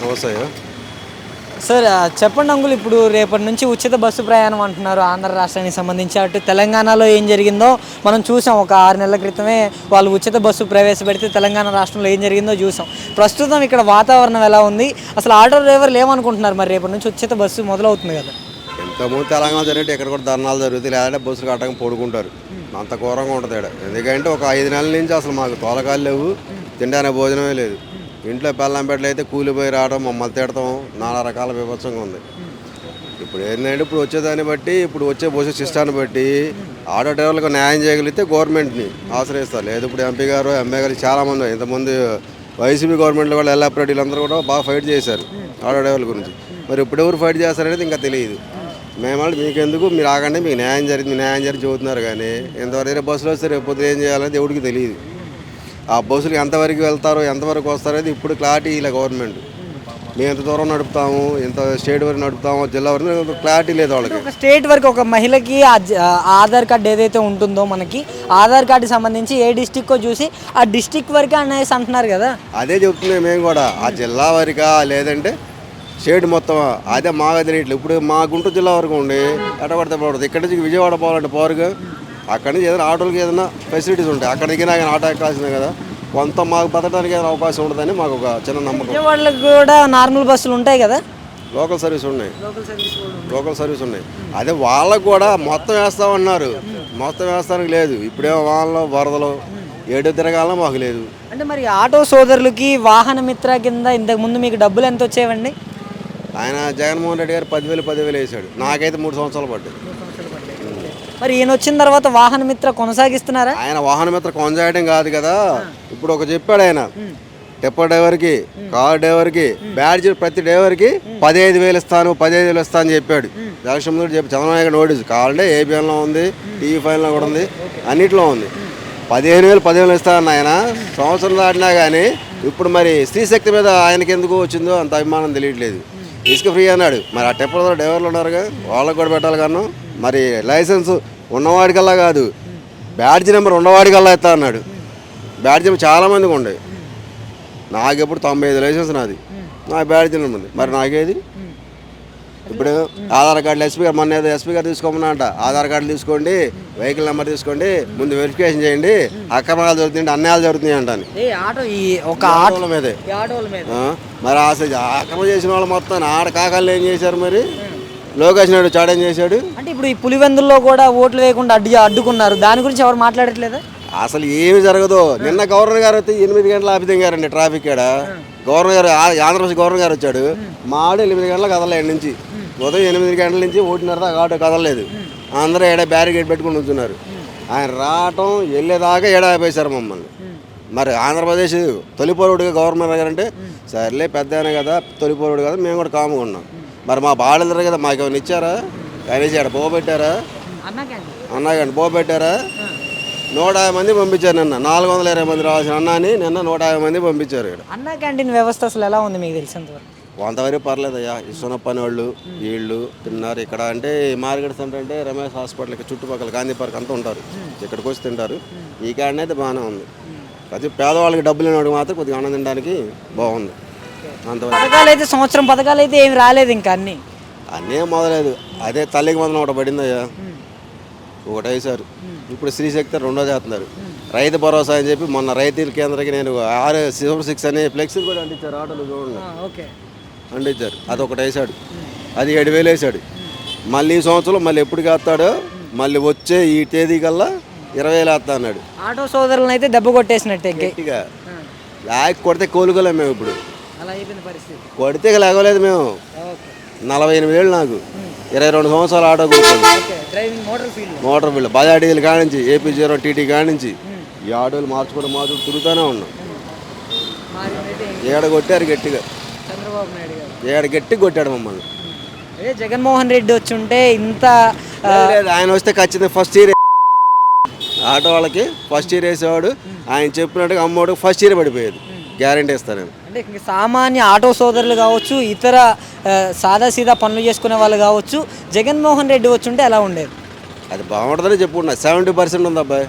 వ్యవసాయం. సార్ చెప్పండి అంకుల్, ఇప్పుడు రేపటి నుంచి ఉచిత బస్సు ప్రయాణం అంటున్నారు ఆంధ్ర రాష్ట్రానికి సంబంధించి. అటు తెలంగాణలో ఏం జరిగిందో మనం చూసాం, ఒక 6 నెలల క్రితమే వాళ్ళు ఉచిత బస్సు ప్రవేశపెడితే తెలంగాణ రాష్ట్రంలో ఏం జరిగిందో చూసాం. ప్రస్తుతం ఇక్కడ వాతావరణం ఎలా ఉంది, అసలు ఆటో డ్రైవర్లు ఏమనుకుంటున్నారు? మరి రేపటి నుంచి ఉచిత బస్సు మొదలవుతుంది కదా. ఇంతకుముందు తెలంగాణ జరిగితే ఇక్కడ కూడా ధర్నాలు జరుగుతాయి, లేదంటే బస్సులు కట్టక పడుకుంటారు. అంత ఘోరంగా ఉంటుంది ఇక్కడ. ఎందుకంటే ఒక 5 నెలల నుంచి అసలు మాకు తోలకాలు లేవు, తినడానికి భోజనమే లేదు. ఇంట్లో పెళ్ళంపేటలు అయితే కూలిపోయి రావడం, మమ్మల్ని తిడతాం, నానా రకాల విభత్సంగా ఉంది. ఇప్పుడు ఏంటంటే ఇప్పుడు వచ్చేదాన్ని బట్టి, ఇప్పుడు వచ్చే బస్సు సిస్టాన్ని బట్టి ఆటో డ్రైవర్లకు న్యాయం చేయగలిగితే గవర్నమెంట్ని ఆశ్రయిస్తారు. లేదు ఇప్పుడు ఎంపీ గారు ఎమ్మెల్యే గారు చాలామంది, ఇంతకుముందు వైసీపీ గవర్నమెంట్లో కూడా ఎల్లారెడ్డి వీళ్ళందరూ కూడా బాగా ఫైట్ చేశారు ఆటో డ్రైవర్ల గురించి. మరి ఇప్పుడు ఎవరు ఫైట్ చేస్తారనేది ఇంకా తెలియదు. మేము మీకెందుకు, మీరు ఆగండి, మీకు న్యాయం జరిగి చెబుతున్నారు. కానీ ఇంతవరకు బస్సులు వస్తే రేపు పొద్దున ఏం చేయాలనేది ఎవరికి తెలియదు. ఆ బస్సులు ఎంతవరకు వెళ్తారో ఎంతవరకు వస్తారనేది ఇప్పుడు క్లారిటీ ఇలా గవర్నమెంట్. మేము ఎంత దూరం నడుపుతాము, ఎంత స్టేట్ వరకు నడుపుతాము, జిల్లా వరకు క్లారిటీ లేదు వాళ్ళకి. ఒక స్టేట్ వరకు ఒక మహిళకి ఆధార్ కార్డు ఏదైతే ఉంటుందో, మనకి ఆధార్ కార్డు సంబంధించి ఏ డిస్టిక్కో చూసి ఆ డిస్టిక్ వరకే అనేసి అంటున్నారు కదా. అదే చెప్తున్నాం మేము కూడా, ఆ జిల్లా వరకా లేదంటే స్టేట్ మొత్తం. అదే మాగా తెలియట్లేదు. ఇప్పుడు మా గుంటూరు జిల్లా వరకు ఉండి ఎటపడితే పడుతుంది. ఇక్కడ నుంచి విజయవాడ పోవాలంటే పోరుగా, అక్కడి నుంచి ఏదైనా ఆటోలకి ఏదైనా ఫెసిలిటీస్ ఉంటాయి. అక్కడ దిగినా కానీ ఆటో ఎక్కాల్సిందే కదా. కొంత మాకు బతకడానికి ఏదైనా అవకాశం ఉంటుందని మాకు ఒక చిన్న నమ్మకం. విజయవాడలకు కూడా నార్మల్ బస్సులు ఉంటాయి కదా, లోకల్ సర్వీస్ ఉన్నాయి. అదే వాళ్ళకు కూడా మొత్తం వేస్తామన్నారు, మొత్తం వేస్తానికి లేదు. ఇప్పుడేమో వాళ్ళలో వరదలు ఏడు తిరగాలన్నా మాకు లేదు. అంటే మరి ఆటో సోదరులకి వాహన మిత్ర కింద ఇంతకుముందు మీకు డబ్బులు ఎంత వచ్చేవండి? ఆయన జగన్మోహన్ రెడ్డి గారు 10,000 వేసాడు. నాకైతే 3 సంవత్సరాలు పడ్డాయి. మరి ఈయన వచ్చిన తర్వాత వాహన మిత్ర కొనసాగిస్తున్నారా? ఆయన వాహన మిత్ర కొనసాగడం కాదు కదా. ఇప్పుడు ఒక చెప్పాడు ఆయన, టిప్పర్ డ్రైవర్కి, కార్ డ్రైవర్కి, బ్యాడ్జ్ ప్రతి డ్రైవర్కి 15,000 ఇస్తాను, 15,000 ఇస్తాను అని చెప్పాడు. ఎలక్షన్ ముందు చెప్పి చంద్రబాబు నాయుడు నోటీస్ కావాలంటే ఏపీఎన్లో ఉంది, టీవీ ఫైవ్లో కూడా ఉంది, అన్నింటిలో ఉంది. 15,000 ఇస్తానన్న ఆయన సంవత్సరం దాటినా కానీ ఇప్పుడు మరి స్త్రీ శక్తి మీద ఆయనకి ఎందుకు వచ్చిందో అంత అభిమానం తెలియట్లేదు. ఇసుక ఫ్రీ అన్నాడు, మరి ఆ టిప్పర్ డ్రైవర్లు ఉన్నారుగా, వాళ్ళకు కూడా పెట్టాలి. కానీ మరి లైసెన్స్ ఉన్నవాడికల్లా కాదు, బ్యాడ్జ్ నెంబర్ ఉన్నవాడికల్లా ఇస్తా అన్నాడు. బ్యాడ్జ్ నెంబర్ చాలామందికి ఉండే. నాకు ఎప్పుడు 95 లైసెన్స్ నాది, నా బ్యాడ్జ్ నెంబర్ ఉంది. మరి నాకేది? ఇప్పుడు ఆధార్ కార్డులు ఎస్పీ గారు మొన్న ఏదో ఎస్పీ గారు తీసుకోమన్నా అంట. ఆధార్ కార్డులు తీసుకోండి, వెహికల్ నెంబర్ తీసుకోండి, ముందు వెరిఫికేషన్ చేయండి, అక్రమాలు జరుగుతున్నాయి, అన్యాయాలు జరుగుతున్నాయి అంటాను. ఆటోల మీదే. మరి అసలు అక్రమం చేసిన వాళ్ళు మొత్తం ఆడ కాకాళ్ళు ఏం చేశారు? మరి లోకేష్ నాయుడు చాడేం చేశాడు? అంటే ఇప్పుడు ఈ పులివెందుల్లో కూడా ఓట్లు వేయకుండా అడ్డుకున్నారు, దాని గురించి ఎవరు మాట్లాడట్లేదా? అసలు ఏమి జరగదు. నిన్న గవర్నర్ గారు అయితే 8 గంటల ఆపితే గారండి ట్రాఫిక్ కాడ. గవర్నర్ గారు, ఆంధ్రప్రదేశ్ గవర్నర్ గారు వచ్చాడు, మా ఆడు 8 గంటలకు కదలే నుంచి. ఉదయం 8 గంటల నుంచి 1:30 దాకా ఆటో కదలలేదు. అందరూ ఏడా బ్యారికేడ్ పెట్టుకుని ఉంటున్నారు. ఆయన రావటం వెళ్ళేదాకా ఏడా ఆపేశారు మమ్మల్ని. మరి ఆంధ్రప్రదేశ్ తొలిపోరుడుగా గవర్నర్ గారు అంటే సర్లే పెద్ద అయినా కదా, తొలిపోరుడు కదా, మేము కూడా కాముగా ఉన్నాం. మరి మా బాడలు కదా, మాకు ఏమైనా ఇచ్చారా? కనీసం ఇక్కడ పోబెట్టారా? అన్నాకండి పోబెట్టారా? 150 మంది పంపించారు నిన్న. 420 మంది రావాల్సిన అన్నాని నిన్న 150 మంది పంపించారు. ఇక్కడ అన్నా క్యాంటీన్ వ్యవస్థ అసలు ఎలా ఉంది మీకు తెలిసినంతవరకు? కొంతవరకు పర్లేదయ్యా. ఇస్తున్న పని వాళ్ళు వీళ్ళు తిన్నారు. ఇక్కడ అంటే మార్కెట్ సెంటర్ అంటే రమేష్ హాస్పిటల్కి చుట్టుపక్కల గాంధీ పార్క్ అంతా ఉంటారు, ఇక్కడికి వచ్చి తింటారు. ఈ కాడనే అయితే బాగానే ఉంది. ప్రతి పేదవాళ్ళకి డబ్బులు లేనివాడికి మాత్రం కొద్దిగా ఆనందం తినడానికి బాగుంది. అంతవరకు పథకాలు అయితే సంవత్సరం పథకాలు అయితే ఏమి రాలేదు, ఇంకా అన్నీ మొదలేదు. అదే తల్లికి మొదలు ఒకటి పడిందయ్యా, ఒకటి వేసారు. ఇప్పుడు స్త్రీశక్తి 2వ చేస్తున్నారు. రైతు భరోసా అని చెప్పి మొన్న రైతుల కేంద్రానికి నేను 6 అని ఫ్లెక్సీలు కూడా అంటించారు. ఆటోలు చూడండి అంటించారు. అది ఒకటి వేసాడు, అది 7,000 వేసాడు. మళ్ళీ ఈ సంవత్సరం మళ్ళీ ఎప్పుడు వేస్తాడో, మళ్ళీ వచ్చే ఈ తేదీ కల్లా 20,000 వేస్తా అన్నాడు. ఆటో సోదరులను అయితే దెబ్బ కొట్టేసినట్టే గట్టిగా. కొడితే కోలుకోలేము మేము. ఇప్పుడు కొడితే లేకలేదు మేము. 48 నాకు 22 సంవత్సరాలు ఆటో కూర్చొని మోటార్ ఫీల్డ్ బజాడీలు కానించి AP0 TT కానించి ఈ ఆటోలు మార్చుకుంటూ తిరుగుతూనే ఉన్నాం. ఏడ కొట్టారు గట్టిగా, ఏడ గట్టిగా కొట్టాడు మమ్మల్ని. జగన్మోహన్ రెడ్డి వచ్చి ఉంటే ఇంత ఆయన వస్తే ఖచ్చితంగా ఫస్ట్ ఇయర్ ఆటో వాళ్ళకి ఫస్ట్ ఇయర్ వేసేవాడు. ఆయన చెప్పినట్టుగా అమ్మోడు ఫస్ట్ ఇయర్ పడిపోయేది. గ్యారెంటీ ఇస్తాను. అంటే సామాన్య ఆటో సోదరులు కావచ్చు, ఇతర సాదాసీదా పనులు చేసుకునే వాళ్ళు కావచ్చు, జగన్మోహన్ రెడ్డి వచ్చి ఉంటే ఎలా ఉండేది? అది బాగుంటుందని చెప్పుకున్నా. 70% ఉంది అబ్బాయి.